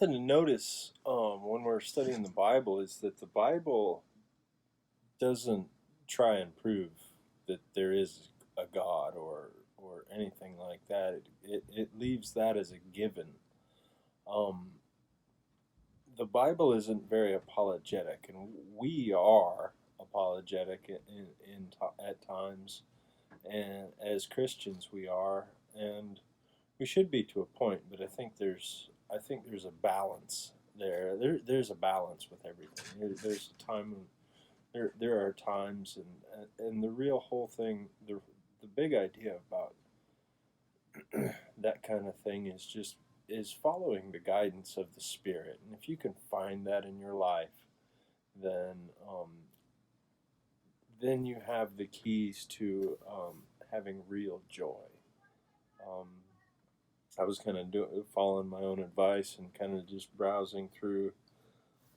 Something to notice when we're studying the Bible is that the Bible doesn't try and prove that there is a God or anything like that. It leaves that as a given. Um, the Bible isn't very apologetic, and we are apologetic at times, and as Christians we are, and we should be to a point. But I think there's a balance there. There's a balance with everything. There's a time when there are times, and the real whole thing, the big idea about that kind of thing is following the guidance of the Spirit. And if you can find that in your life, then then you have the keys to having real joy. Um, I was kind of following my own advice and kind of just browsing through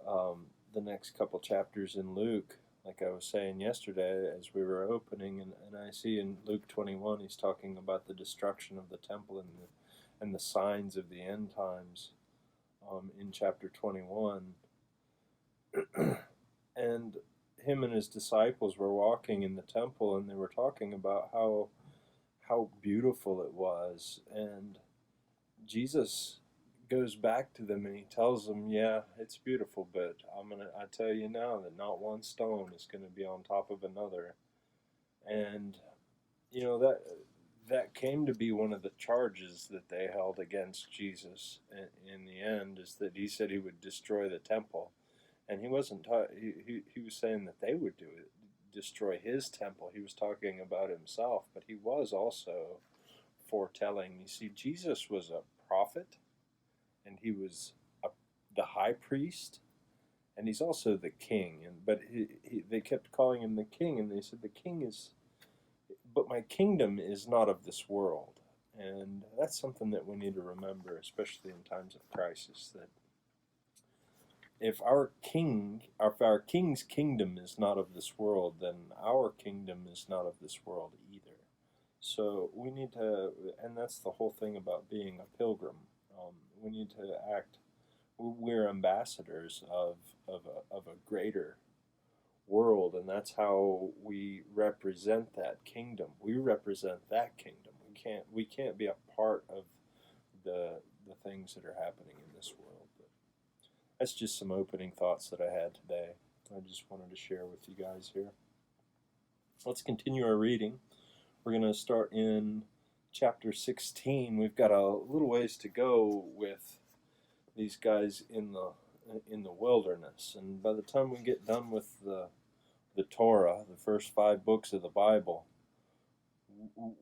the next couple chapters in Luke, like I was saying yesterday as we were opening, and I see in Luke 21 he's talking about the destruction of the temple and the signs of the end times in chapter 21. And him and his disciples were walking in the temple, and they were talking about how beautiful it was. And Jesus goes back to them and he tells them, yeah, it's beautiful, but I tell you now that not one stone is gonna be on top of another. And that came to be one of the charges that they held against Jesus in the end, is that he said he would destroy the temple. And he wasn't he was saying that they would do it, destroy his temple. He was talking about himself, but he was also foretelling. You see, Jesus was a prophet, and he was the high priest, and he's also the king. But they kept calling him the king, and they said the king is, but my kingdom is not of this world. And that's something that we need to remember, especially in times of crisis, that if our king's kingdom is not of this world, then our kingdom is not of this world either. So we need to, and that's the whole thing about being a pilgrim. We need to act. We're ambassadors of a greater world, and that's how we represent that kingdom. We represent that kingdom. We can't be a part of the things that are happening in this world. But that's just some opening thoughts that I had today. I just wanted to share with you guys here. Let's continue our reading. We're going to start in chapter 16. We've got a little ways to go with these guys in the wilderness, and by the time we get done with the Torah, the first 5 books of the Bible,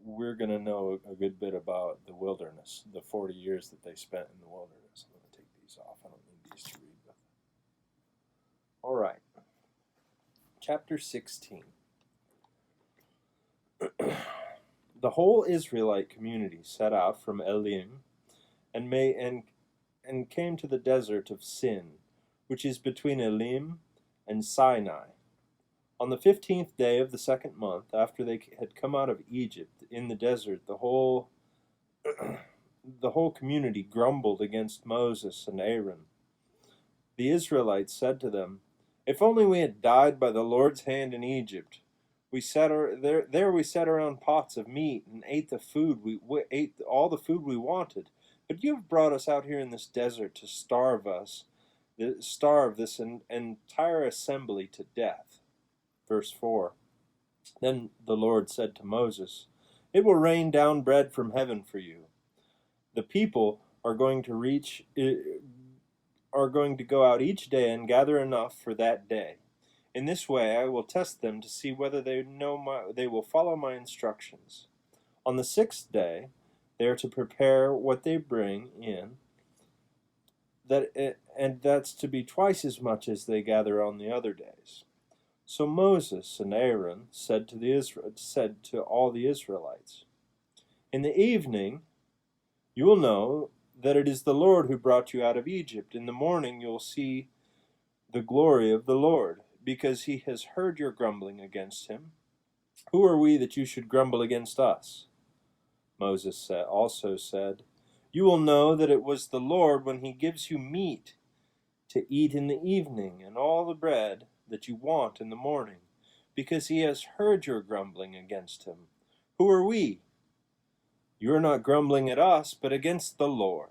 we're going to know a good bit about the wilderness, the 40 years that they spent in the wilderness. I'm going to take these off. I don't need these to read with. All right. Chapter 16. The whole Israelite community set out from Elim and came to the desert of Sin, which is between Elim and Sinai. On the 15th day of the 2nd month, after they had come out of Egypt in the desert, the whole community grumbled against Moses and Aaron. The Israelites said to them, "If only we had died by the Lord's hand in Egypt. We sat around pots of meat and ate the food we ate all the food we wanted. But you have brought us out here in this desert to starve this entire assembly to death." Verse 4. Then the Lord said to Moses, "It will rain down bread from heaven for you. The people are going to go out each day and gather enough for that day. In this way I will test them to see whether they will follow my instructions. On the 6th day they are to prepare what they bring in, and that's to be twice as much as they gather on the other days." So Moses and Aaron said to all the Israelites, "In the evening you will know that it is the Lord who brought you out of Egypt. In the morning you will see the glory of the Lord, because he has heard your grumbling against him. Who are we that you should grumble against us?" Moses also said, You will know that it was the Lord when he gives you meat to eat in the evening, and all the bread that you want in the morning, because he has heard your grumbling against him. Who are we? You are not grumbling at us, but against the Lord.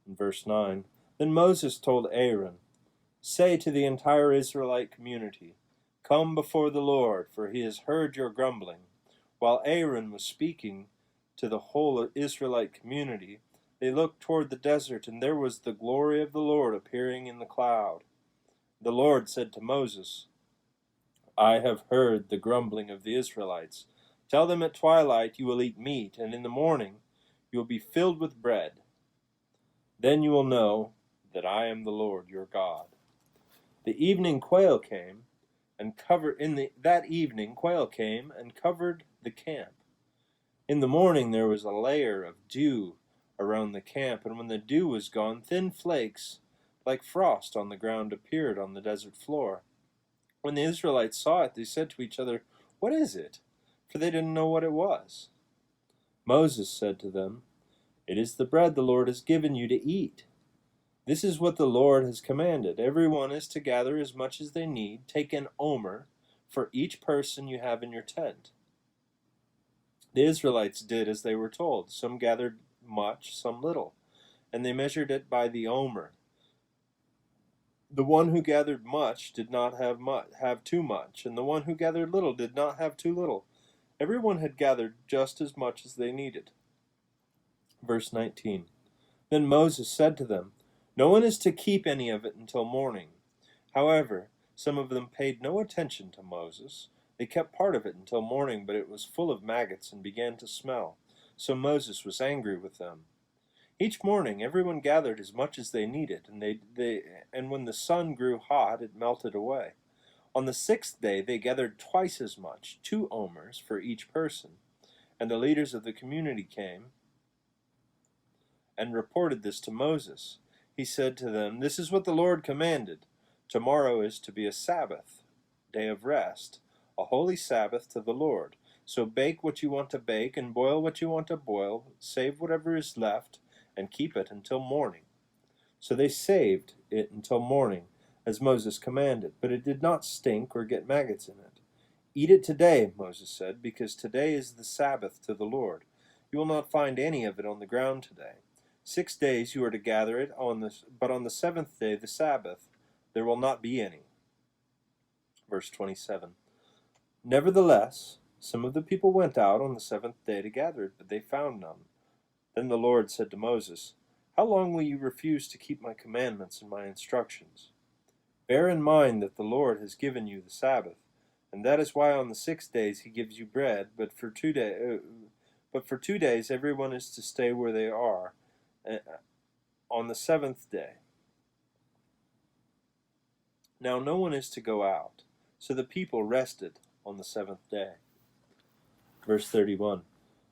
In verse 9, then Moses told Aaron, say to the entire Israelite community, come before the Lord, for he has heard your grumbling. While Aaron was speaking to the whole Israelite community, they looked toward the desert, and there was the glory of the Lord appearing in the cloud. The Lord said to Moses, I have heard the grumbling of the Israelites. Tell them at twilight you will eat meat, and in the morning you will be filled with bread. Then you will know that I am the Lord your God. The evening quail came and covered that evening quail came and covered the camp. In the morning there was a layer of dew around the camp, and when the dew was gone, thin flakes like frost on the ground appeared on the desert floor. When the Israelites saw it, they said to each other, what is it? For they didn't know what it was. Moses said to them, it is the bread the Lord has given you to eat. This is what the Lord has commanded. Everyone is to gather as much as they need. Take an omer for each person you have in your tent. The Israelites did as they were told. Some gathered much, some little, and they measured it by the omer. The one who gathered much did not have too much, and the one who gathered little did not have too little. Everyone had gathered just as much as they needed. Verse 19. Then Moses said to them, no one is to keep any of it until morning. However, some of them paid no attention to Moses. They kept part of it until morning, but it was full of maggots and began to smell. So Moses was angry with them. Each morning everyone gathered as much as they needed, and when the sun grew hot, it melted away. On the 6th day they gathered twice as much, 2 omers for each person. And the leaders of the community came and reported this to Moses. He said to them, this is what the Lord commanded. Tomorrow is to be a Sabbath, day of rest, a holy Sabbath to the Lord. So bake what you want to bake and boil what you want to boil, save whatever is left, and keep it until morning. So they saved it until morning, as Moses commanded, but it did not stink or get maggots in it. Eat it today, Moses said, because today is the Sabbath to the Lord. You will not find any of it on the ground today. 6 days you are to gather it, but on the 7th day, the Sabbath, there will not be any. Verse 27. Nevertheless, some of the people went out on the 7th day to gather it, but they found none. Then the Lord said to Moses, how long will you refuse to keep my commandments and my instructions? Bear in mind that the Lord has given you the Sabbath, and that is why on the 6 days he gives you bread, but for 2 days everyone is to stay where they are on the 7th day. Now no one is to go out. So the people rested on the 7th day. Verse 31.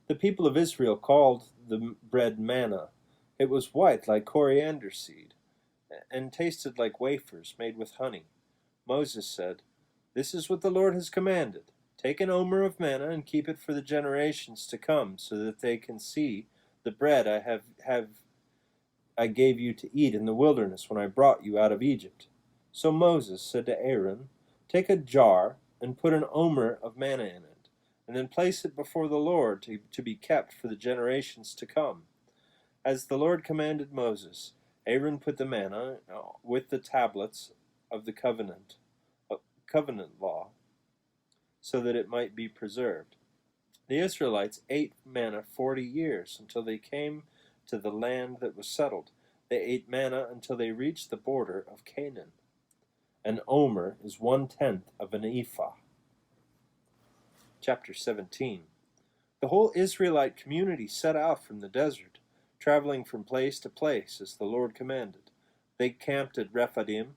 The people of Israel called the bread manna. It was white like coriander seed, and tasted like wafers made with honey. Moses said, this is what the Lord has commanded. Take an omer of manna and keep it for the generations to come, so that they can see the bread I gave you to eat in the wilderness when I brought you out of Egypt. So Moses said to Aaron, take a jar and put an omer of manna in it, and then place it before the Lord to be kept for the generations to come. As the Lord commanded Moses, Aaron put the manna with the tablets of the covenant law, so that it might be preserved. The Israelites ate manna 40 years until they came to the land that was settled. They ate manna until they reached the border of Canaan. An omer is 1/10 of an ephah. Chapter 17. The whole Israelite community set out from the desert, traveling from place to place as the Lord commanded. They camped at Rephidim,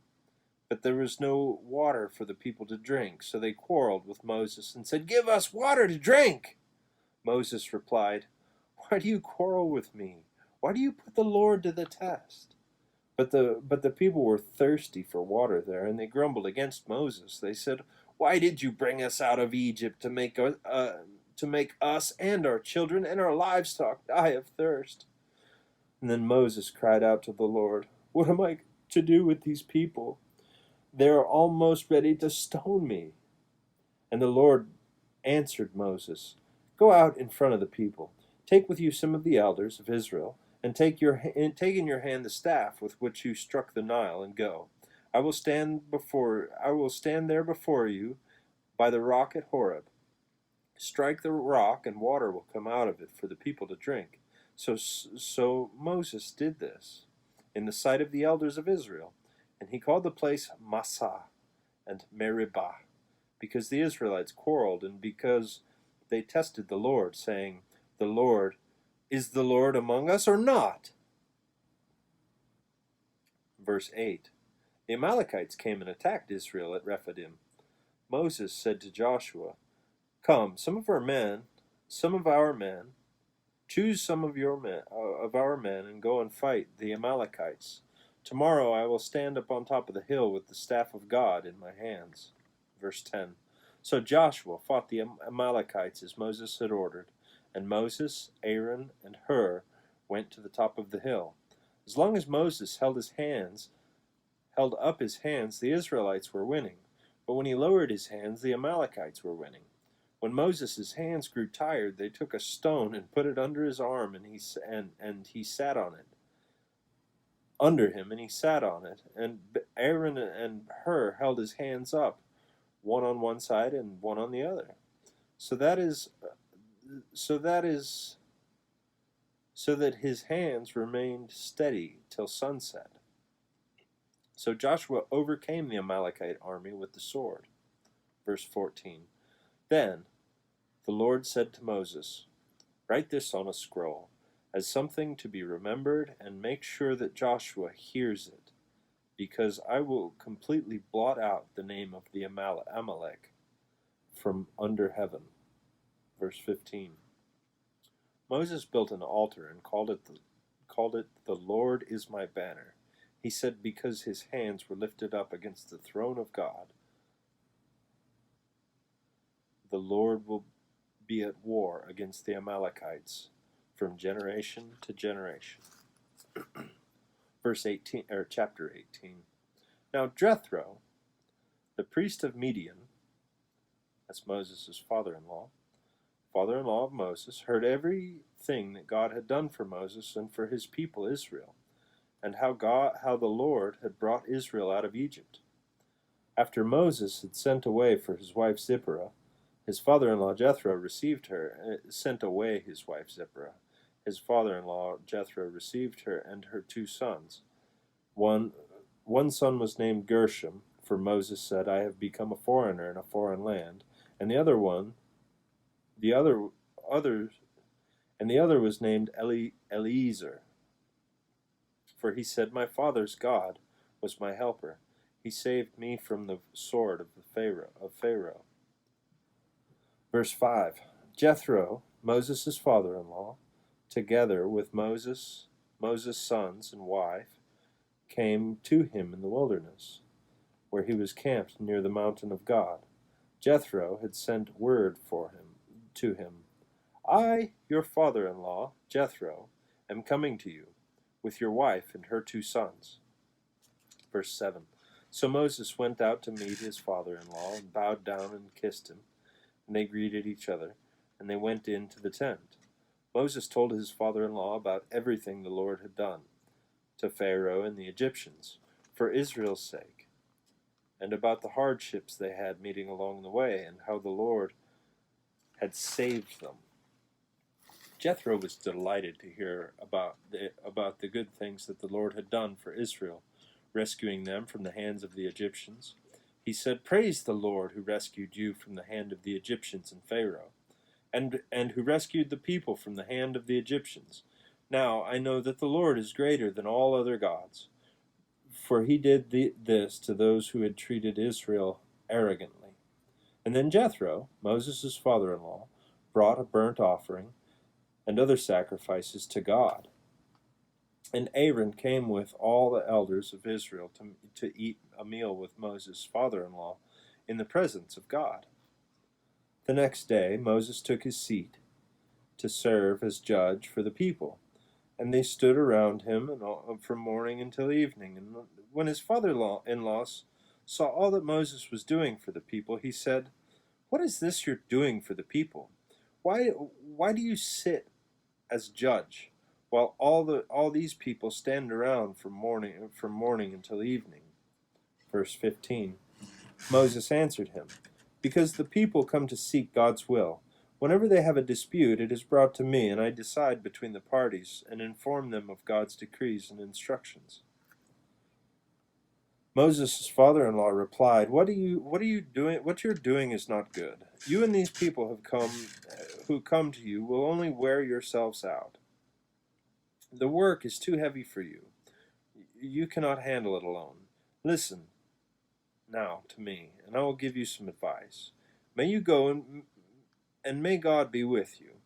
but there was no water for the people to drink, so they quarreled with Moses and said, give us water to drink. Moses replied, why do you quarrel with me? Why do you put the Lord to the test? But the people were thirsty for water there, and they grumbled against Moses. They said, why did you bring us out of Egypt to make to make us and our children and our livestock die of thirst." And then Moses cried out to the Lord, "What am I to do with these people? They are almost ready to stone me." And the Lord answered Moses, "Go out in front of the people. Take with you some of the elders of Israel, and take in your hand the staff with which you struck the Nile, and go. I will stand there before you by the rock at Horeb. Strike the rock, and water will come out of it for the people to drink." So Moses did this in the sight of the elders of Israel, and he called the place Massah and Meribah, because the Israelites quarreled, and because they tested the Lord, saying, "Is the Lord among us or not?" Verse 8. The Amalekites came and attacked Israel at Rephidim. Moses said to Joshua, "Come, some of our men, choose some of our men, and go and fight the Amalekites. Tomorrow I will stand up on top of the hill with the staff of God in my hands." Verse 10. So Joshua fought the Amalekites as Moses had ordered, and Moses, Aaron, and Hur went to the top of the hill. As long as Moses held up his hands, the Israelites were winning, but when he lowered his hands, the Amalekites were winning. When Moses' hands grew tired, they took a stone and put it under his arm, and he sat on it. Under him, and he sat on it. And Aaron and Hur held his hands up, one on one side and one on the other, so that his hands remained steady till sunset. So Joshua overcame the Amalekite army with the sword. Verse 14. Then the Lord said to Moses, "Write this on a scroll, as something to be remembered, and make sure that Joshua hears it, because I will completely blot out the name of the Amalek from under heaven." Verse 15. Moses built an altar and called it "The Lord is my banner." He said, because his hands were lifted up against the throne of God, the Lord will be at war against the Amalekites from generation to generation. Verse 18, or chapter 18. Now Jethro, the priest of Midian, that's Moses' father-in-law of Moses, heard everything that God had done for Moses and for his people Israel, and how the Lord had brought Israel out of Egypt. After Moses had sent away for his wife Zipporah, his father-in-law Jethro sent away his wife Zipporah. His father-in-law Jethro received her and her 2 sons. One son was named Gershom, for Moses said, "I have become a foreigner in a foreign land," and the other was named Eliezer, for he said, "My father's God was my helper. He saved me from the sword of Pharaoh." Verse 5. Jethro, Moses' father-in-law, together with Moses' sons and wife, came to him in the wilderness, where he was camped near the mountain of God. Jethro had sent word to him, "I, your father-in-law, Jethro, am coming to you, with your wife and her 2 sons." Verse 7. So Moses went out to meet his father-in-law, and bowed down and kissed him, and they greeted each other, and they went into the tent. Moses told his father-in-law about everything the Lord had done to Pharaoh and the Egyptians, for Israel's sake, and about the hardships they had meeting along the way, and how the Lord had saved them. Jethro was delighted to hear about the good things that the Lord had done for Israel, rescuing them from the hands of the Egyptians. He said, "Praise the Lord who rescued you from the hand of the Egyptians and Pharaoh, and who rescued the people from the hand of the Egyptians. Now I know that the Lord is greater than all other gods, for he did this to those who had treated Israel arrogantly." And then Jethro, Moses' father-in-law, brought a burnt offering and other sacrifices to God. And Aaron came with all the elders of Israel to eat a meal with Moses' father-in-law in the presence of God. The next day Moses took his seat to serve as judge for the people, and they stood around him from morning until evening. And when his father-in-law saw all that Moses was doing for the people, he said, "What is this you're doing for the people? Why do you sit as judge while all these people stand around from morning until evening?" Verse 15. Moses answered him, "Because the people come to seek God's will. Whenever they have a dispute, it is brought to me, and I decide between the parties and inform them of God's decrees and instructions." Moses' father-in-law replied, What are you doing? What you're doing is not good. You and these people who come to you will only wear yourselves out. The work is too heavy for you. You cannot handle it alone. Listen now to me, and I will give you some advice. May you go and may God be with you.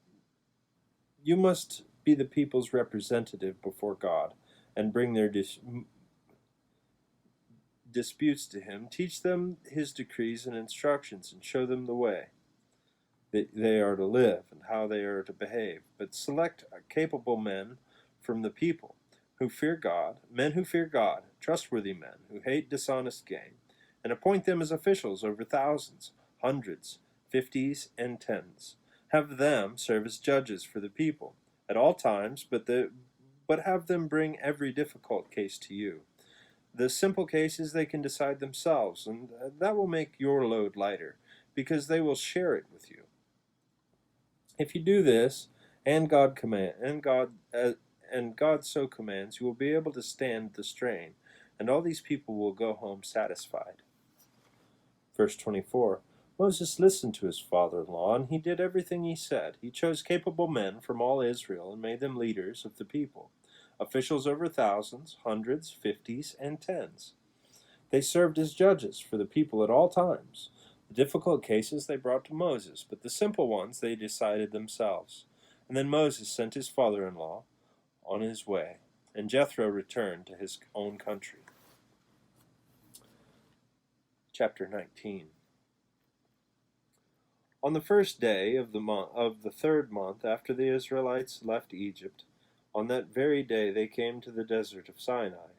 You must be the people's representative before God and bring their disputes to him. Teach them his decrees and instructions and show them the way that they are to live and how they are to behave. But select capable men from the people men who fear God, trustworthy men who hate dishonest gain, and appoint them as officials over thousands, hundreds, fifties, and tens. Have them serve as judges for the people at all times, but have them bring every difficult case to you. The simple cases they can decide themselves, and that will make your load lighter, because they will share it with you. If you do this, and God so commands, you will be able to stand the strain, and all these people will go home satisfied. Verse 24. Moses listened to his father-in-law, and he did everything he said. He chose capable men from all Israel and made them leaders of the people, officials over thousands, hundreds, fifties, and tens. They served as judges for the people at all times. The difficult cases they brought to Moses, but the simple ones they decided themselves. And then Moses sent his father-in-law on his way, and Jethro returned to his own country. Chapter 19. On the first day of the third month after the Israelites left Egypt, on that very day they came to the desert of Sinai.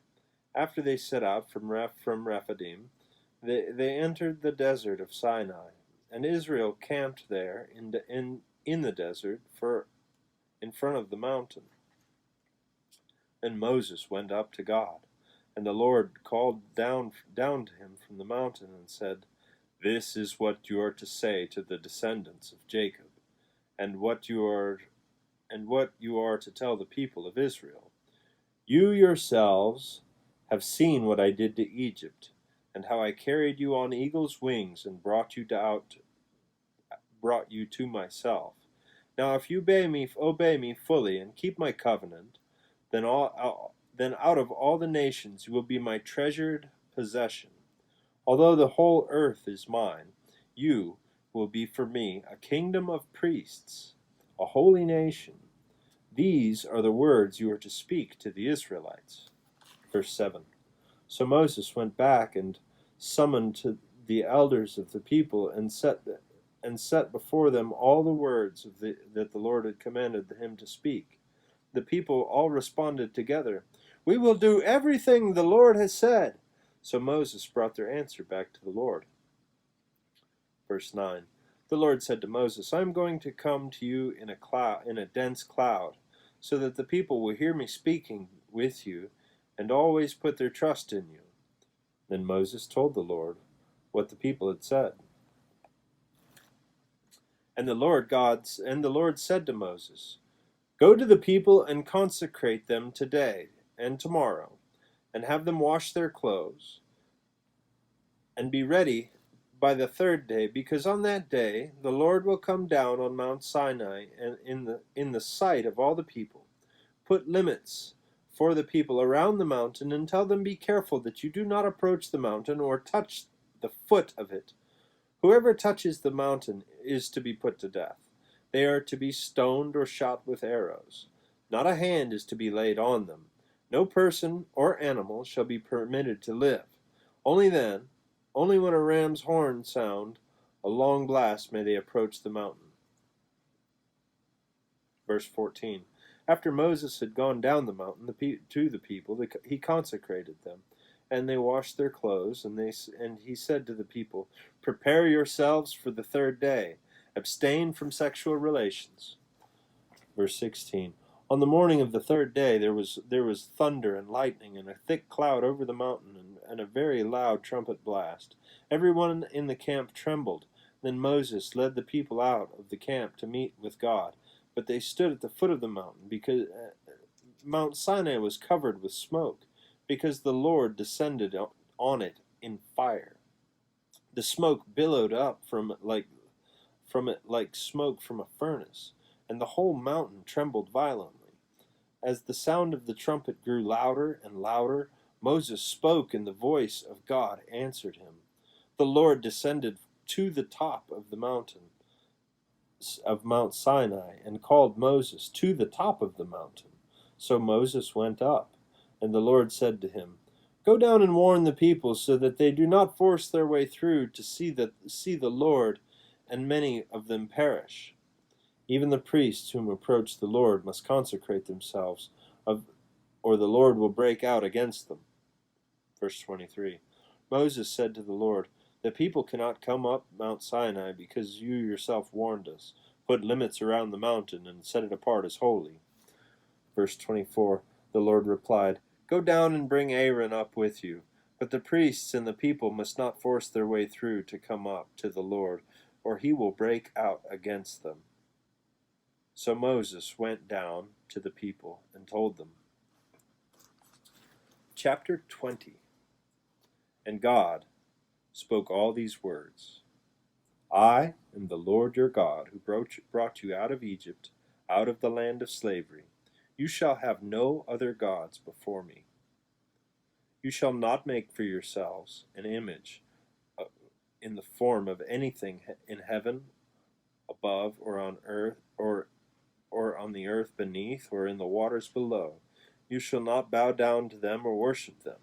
After they set out from Rephidim, they entered the desert of Sinai, and Israel camped there in the desert in front of the mountain. Then Moses went up to God, and the Lord called down to him from the mountain and said, "This is what you are to say to the descendants of Jacob, and what you are to tell the people of Israel. You yourselves have seen what I did to Egypt, and how I carried you on eagle's wings and brought you to myself. Now if you obey me fully and keep my covenant, then out of all the nations you will be my treasured possession. Although the whole earth is mine, you will be for me a kingdom of priests, a holy nation. These are the words you are to speak to the Israelites." Verse 7. So Moses went back and summoned to the elders of the people and set before them all the words that the Lord had commanded him to speak. The people all responded together, "We will do everything the Lord has said." So Moses brought their answer back to the Lord. Verse 9. The Lord said to Moses, "I am going to come to you in a dense cloud, so that the people will hear me speaking with you and always put their trust in you." Then Moses told the Lord what the people had said. And the Lord said to Moses, "Go to the people and consecrate them today and tomorrow, and have them wash their clothes, and be ready by the third day, because on that day the Lord will come down on Mount Sinai and in the sight of all the people. Put limits for the people around the mountain, and tell them, be careful that you do not approach the mountain or touch the foot of it. Whoever touches the mountain is to be put to death. They are to be stoned or shot with arrows. Not a hand is to be laid on them. No person or animal shall be permitted to live. Only when a ram's horn sound A long blast may they approach the mountain. Verse 14. After Moses had gone down the mountain to the people, he consecrated them, and they washed their clothes, and he said to the people, "Prepare yourselves for the third day. Abstain from sexual relations." Verse 16. On the morning of the third day there was thunder and lightning and a thick cloud over the mountain, and a very loud trumpet blast. Everyone in the camp trembled. Then Moses led the people out of the camp to meet with God. But they stood at the foot of the mountain, because Mt.Sinai was covered with smoke, because the Lord descended on it in fire. The smoke billowed up from it like smoke from a furnace, and the whole mountain trembled violently. As the sound of the trumpet grew louder and louder, Moses spoke, and the voice of God answered him. The Lord descended to the top of the mountain of Mount Sinai, and called Moses to the top of the mountain. So Moses went up, and the Lord said to him, "Go down and warn the people, so that they do not force their way through to see the Lord, and many of them perish. Even the priests whom approach the Lord must consecrate themselves, or the Lord will break out against them." Verse 23. Moses said to the Lord, "The people cannot come up Mount Sinai, because you yourself warned us. Put limits around the mountain and set it apart as holy." Verse 24. The Lord replied, "Go down and bring Aaron up with you. But the priests and the people must not force their way through to come up to the Lord, or he will break out against them." So Moses went down to the people and told them. Chapter 20. And God spoke all these words: "I am the Lord your God, who brought you out of Egypt, out of the land of slavery. You shall have no other gods before me. You shall not make for yourselves an image in the form of anything in heaven above, or on earth, or on the earth beneath, or in the waters below. You shall not bow down to them or worship them.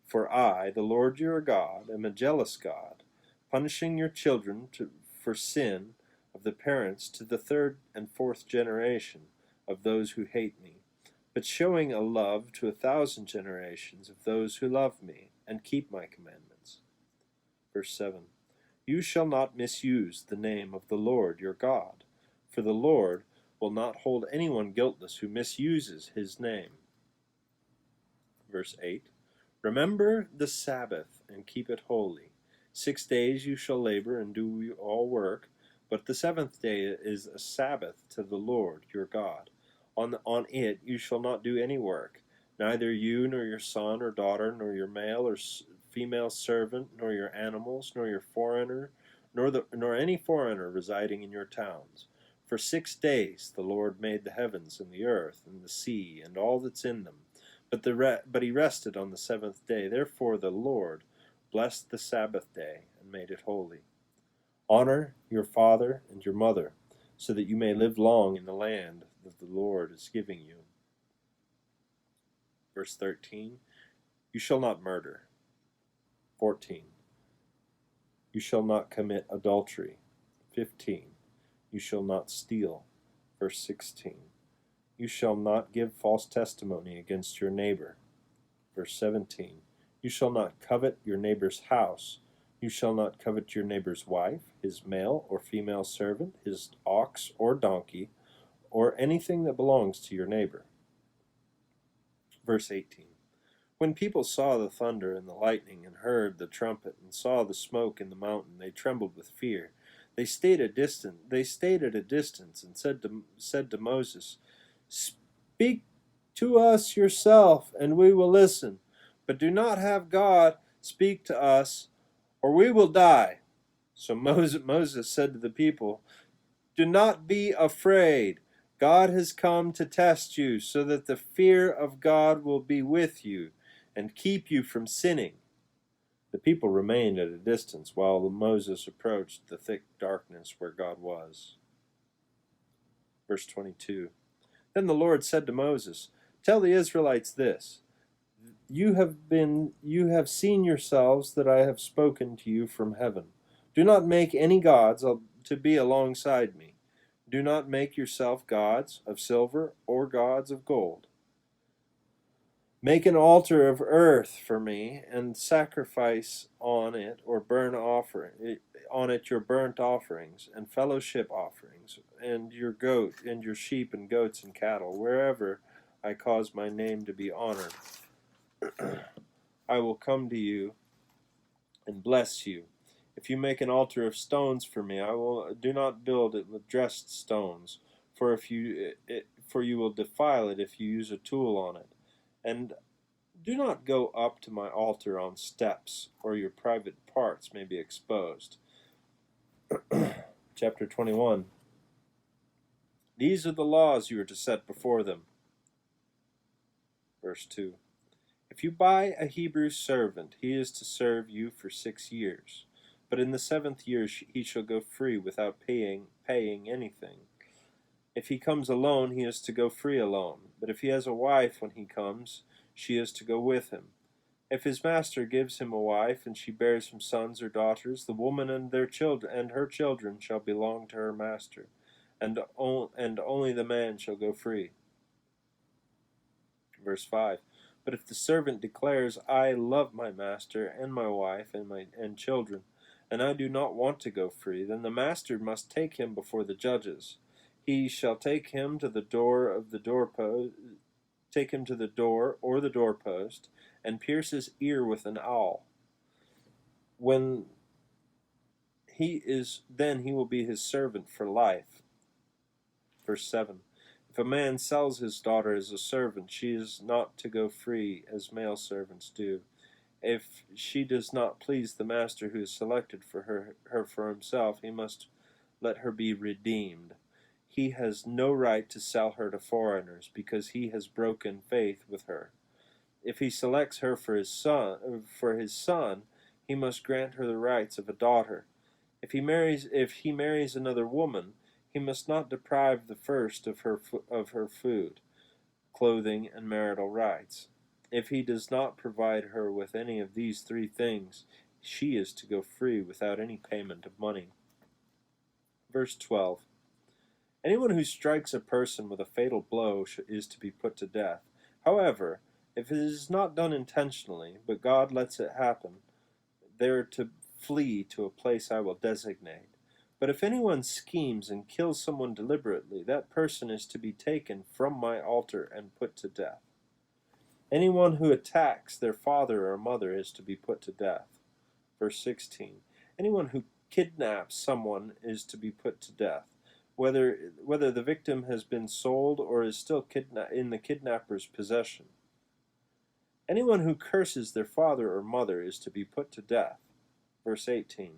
For I, the Lord your God, am a jealous God, punishing your children for sin of the parents to the third and fourth generation of those who hate me, but showing a love to 1,000 generations of those who love me and keep my commandments." Verse 7. You shall not misuse the name of the Lord your God, for the Lord will not hold anyone guiltless who misuses his name. Verse 8. Remember the Sabbath and keep it holy. 6 days you shall labor and do all work, but the seventh day is a Sabbath to the Lord your God. On it you shall not do any work, neither you nor your son or daughter, nor your male or female servant, nor your animals, nor your foreigner, nor any foreigner residing in your towns. For 6 days the Lord made the heavens and the earth and the sea and all that's in them. But he rested on the seventh day. Therefore the Lord blessed the Sabbath day and made it holy. Honor your father and your mother, so that you may live long in the land that the Lord is giving you. Verse 13. You shall not murder. 14. You shall not commit adultery. 15. You shall not steal. Verse 16. You shall not give false testimony against your neighbor. Verse 17. You shall not covet your neighbor's house. You shall not covet your neighbor's wife, his male or female servant, his ox or donkey, or anything that belongs to your neighbor. Verse 18. When people saw the thunder and the lightning, and heard the trumpet, and saw the smoke in the mountain, they trembled with fear. They stayed at a distance, and said to Moses, "Speak to us yourself, and we will listen. But do not have God speak to us, or we will die." So Moses said to the people, "Do not be afraid. God has come to test you, so that the fear of God will be with you, and keep you from sinning." The people remained at a distance while Moses approached the thick darkness where God was. Verse 22. Then the Lord said to Moses, "Tell the Israelites this: You have seen yourselves that I have spoken to you from heaven. Do not make any gods to be alongside me. Do not make yourself gods of silver or gods of gold. Make an altar of earth for me, and sacrifice on it your burnt offerings and fellowship offerings, and your sheep and goats and cattle, wherever I cause my name to be honored. I will come to you and bless you. If you make an altar of stones for me, do not build it with dressed stones, for you will defile it if you use a tool on it. And do not go up to my altar on steps, or your private parts may be exposed. Chapter 21. These are the laws you are to set before them. Verse 2. If you buy a Hebrew servant, he is to serve you for 6 years. But in the 7th year he shall go free without paying anything. If he comes alone, he is to go free alone. But if he has a wife when he comes, she is to go with him. If his master gives him a wife, and she bears him sons or daughters, the woman and her children shall belong to her master, and only the man shall go free. Verse 5. But if the servant declares, I love my master and my wife and children, and I do not want to go free, then the master must take him before the judges. He shall take him to the door or the doorpost, and pierce his ear with an awl. Then he will be his servant for life. Verse 7. If a man sells his daughter as a servant, she is not to go free as male servants do. If she does not please the master who has selected her for himself, he must let her be redeemed. He has no right to sell her to foreigners, because he has broken faith with her. If he selects her for his son, he must grant her the rights of a daughter. If he marries another woman, he must not deprive the first of her food, clothing, and marital rights. If he does not provide her with any of these 3 things, she is to go free without any payment of money. Verse 12. Anyone who strikes a person with a fatal blow is to be put to death. However, if it is not done intentionally, but God lets it happen, they are to flee to a place I will designate. But if anyone schemes and kills someone deliberately, that person is to be taken from my altar and put to death. Anyone who attacks their father or mother is to be put to death. Verse 16. Anyone who kidnaps someone is to be put to death, whether the victim has been sold or is still in the kidnapper's possession. Anyone who curses their father or mother is to be put to death. Verse 18.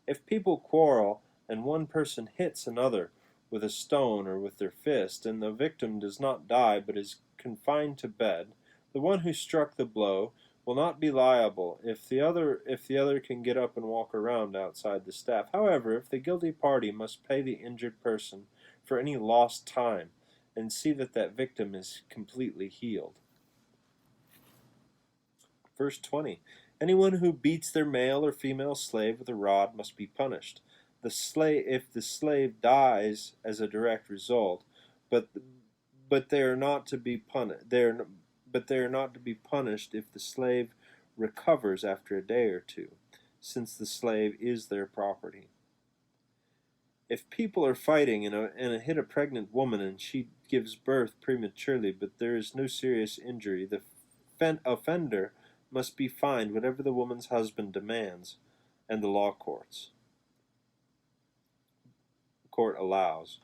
If people quarrel and one person hits another with a stone or with their fist, and the victim does not die but is confined to bed, the one who struck the blow will not be liable if the other can get up and walk around outside the staff. However, if the guilty party must pay the injured person for any lost time and see that victim is completely healed. Verse 20. Anyone who beats their male or female slave with a rod must be punished. If the slave dies as a direct result, but they are not to be punished. They are not to be punished if the slave recovers after a day or 2, since the slave is their property. If people are fighting and hit a pregnant woman and she gives birth prematurely, but there is no serious injury, the offender must be fined whatever the woman's husband demands, and the law court allows.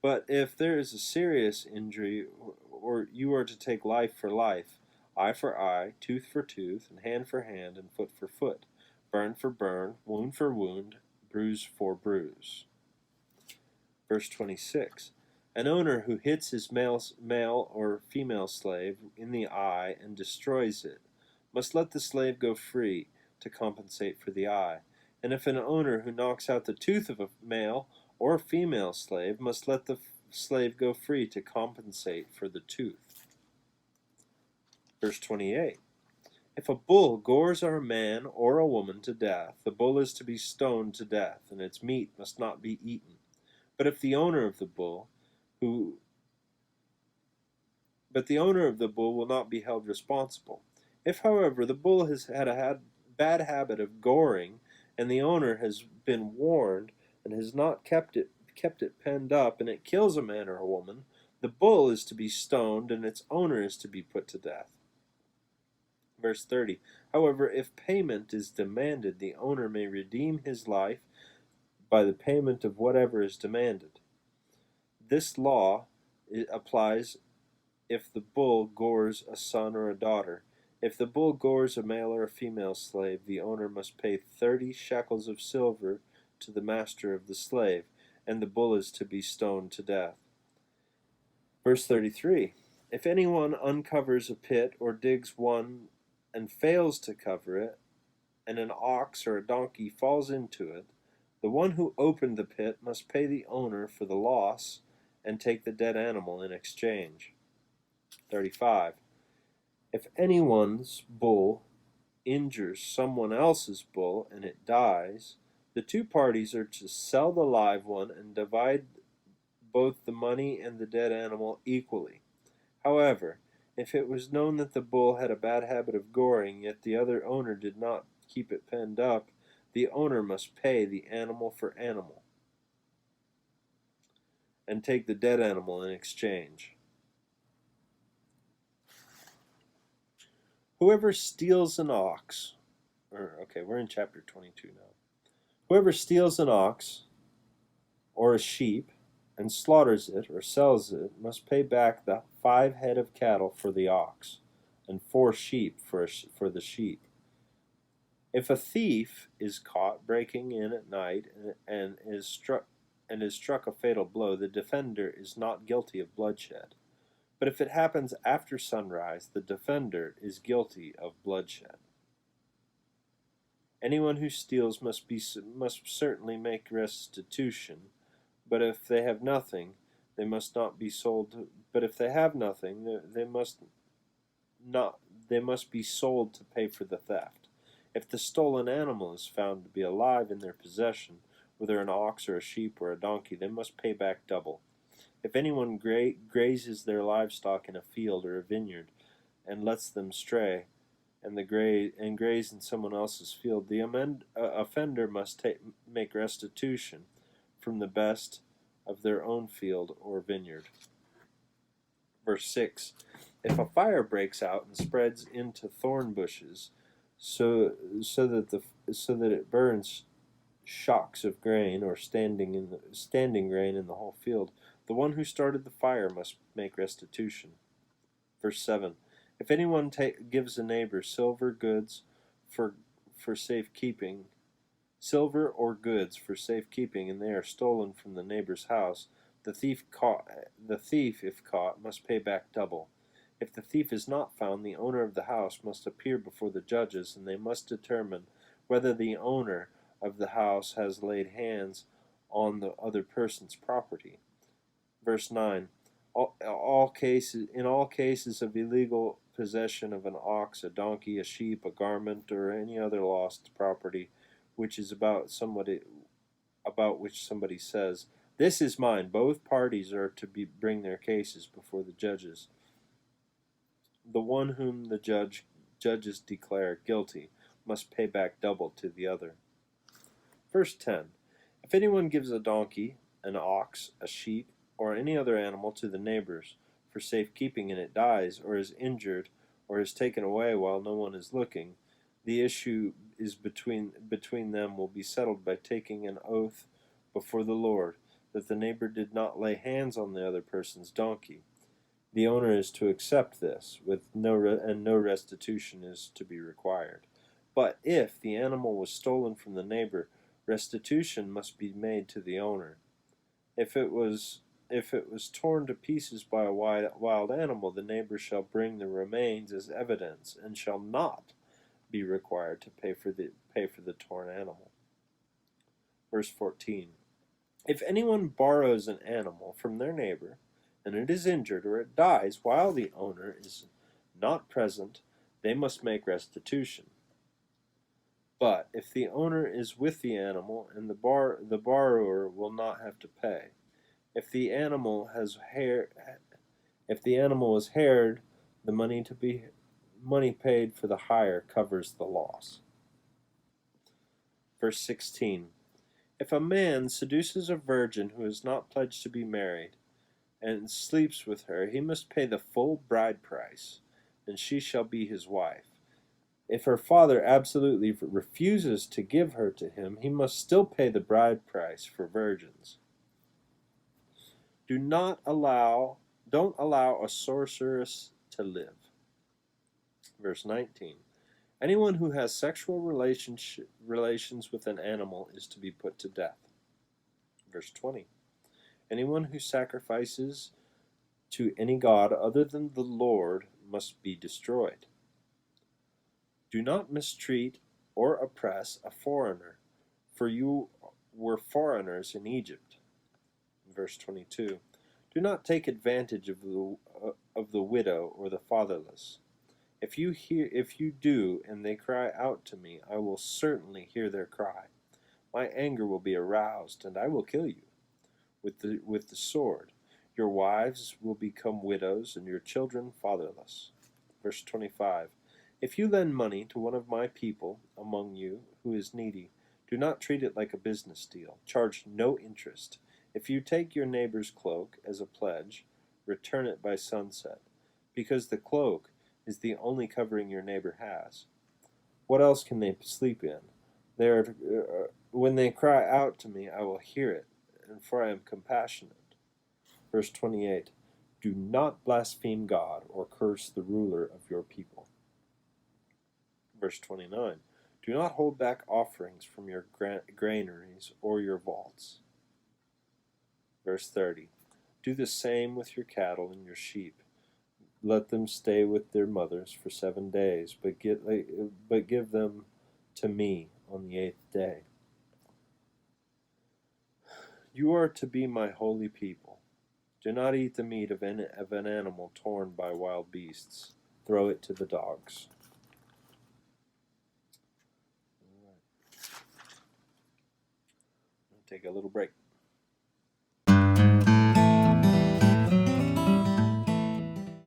But if there is a serious injury, or you are to take life for life, eye for eye, tooth for tooth, and hand for hand, and foot for foot, burn for burn, wound for wound, bruise for bruise. Verse 26. An owner who hits his male or female slave in the eye and destroys it must let the slave go free to compensate for the eye. And if an owner who knocks out the tooth of a male or female slave must let the slave go free to compensate for the tooth. Verse 28. If a bull gores a man or a woman to death, the bull is to be stoned to death, and its meat must not be eaten. But if the owner of the bull, who but the owner of the bull will not be held responsible. If, however, the bull has had a bad habit of goring, and the owner has been warned and has not kept it penned up, and it kills a man or a woman, the bull is to be stoned, and its owner is to be put to death. Verse 30. However, if payment is demanded, the owner may redeem his life by the payment of whatever is demanded. This law applies if the bull gores a son or a daughter. If the bull gores a male or a female slave, the owner must pay 30 shekels of silver to the master of the slave, and the bull is to be stoned to death. Verse 33. If anyone uncovers a pit or digs one and fails to cover it, and an ox or a donkey falls into it, the one who opened the pit must pay the owner for the loss and take the dead animal in exchange. 35. If anyone's bull injures someone else's bull and it dies, the two parties are to sell the live one and divide both the money and the dead animal equally. However, if it was known that the bull had a bad habit of goring, yet the other owner did not keep it penned up, the owner must pay the animal for animal and take the dead animal in exchange. Whoever steals an ox, we're in chapter 22 now. Whoever steals an ox or a sheep and slaughters it or sells it must pay back the 5 head of cattle for the ox and 4 sheep for the sheep. If a thief is caught breaking in at night and is struck a fatal blow, the defender is not guilty of bloodshed. But if it happens after sunrise, the defender is guilty of bloodshed. Anyone who steals must certainly make restitution, but if they have nothing, they must not be sold. But if they have nothing, they must be sold to pay for the theft. If the stolen animal is found to be alive in their possession, whether an ox or a sheep or a donkey, they must pay back double. If anyone grazes their livestock in a field or a vineyard and lets them stray, and graze in someone else's field, the offender must make restitution from the best of their own field or vineyard. Verse 6. If a fire breaks out and spreads into thorn bushes, so that it burns shocks of grain or standing grain in the whole field, the one who started the fire must make restitution. Verse 7. If anyone gives a neighbor silver or goods for safekeeping, and they are stolen from the neighbor's house, the thief, if caught, must pay back double. If the thief is not found, the owner of the house must appear before the judges, and they must determine whether the owner of the house has laid hands on the other person's property. Verse 9. In all cases of illegal possession of an ox, a donkey, a sheep, a garment, or any other lost property, which which somebody says, "This is mine," both parties are to bring their cases before the judges. The one whom the judges declare guilty must pay back double to the other. Verse 10. If anyone gives a donkey, an ox, a sheep, or any other animal to the neighbors for safekeeping, and it dies, or is injured, or is taken away while no one is looking, the issue is between them will be settled by taking an oath before the Lord that the neighbor did not lay hands on the other person's donkey. The owner is to accept this, no restitution is to be required. But if the animal was stolen from the neighbor, restitution must be made to the owner. If it was torn to pieces by a wild animal, the neighbor shall bring the remains as evidence, and shall not be required to pay for the torn animal. Verse 14. If anyone borrows an animal from their neighbor, and it is injured or it dies while the owner is not present, they must make restitution. But if the owner is with the animal, and the borrower will not have to pay. If the animal is haired, the money paid for the hire covers the loss. Verse 16. If a man seduces a virgin who is not pledged to be married, and sleeps with her, he must pay the full bride price, and she shall be his wife. If her father absolutely refuses to give her to him, he must still pay the bride price for virgins. Don't allow a sorceress to live. Verse 19. Anyone who has sexual relations with an animal is to be put to death. Verse 20. Anyone who sacrifices to any god other than the Lord must be destroyed. Do not mistreat or oppress a foreigner, for you were foreigners in Egypt. Verse 22. Do not take advantage of the widow or the fatherless. If you do, and they cry out to me, I will certainly hear their cry. My anger will be aroused, and I will kill you with the sword. Your wives will become widows, and your children fatherless. Verse 25. If you lend money to one of my people among you who is needy, do not treat it like a business deal. Charge no interest. If you take your neighbor's cloak as a pledge, return it by sunset, because the cloak is the only covering your neighbor has. What else can they sleep in? When they cry out to me, I will hear it, and for I am compassionate. Verse 28. Do not blaspheme God or curse the ruler of your people. Verse 29. Do not hold back offerings from your granaries or your vaults. Verse 30. Do the same with your cattle and your sheep. Let them stay with their mothers for 7 days, but give them to me on the 8th day. You are to be my holy people. Do not eat the meat of an animal torn by wild beasts. Throw it to the dogs. Take a little break.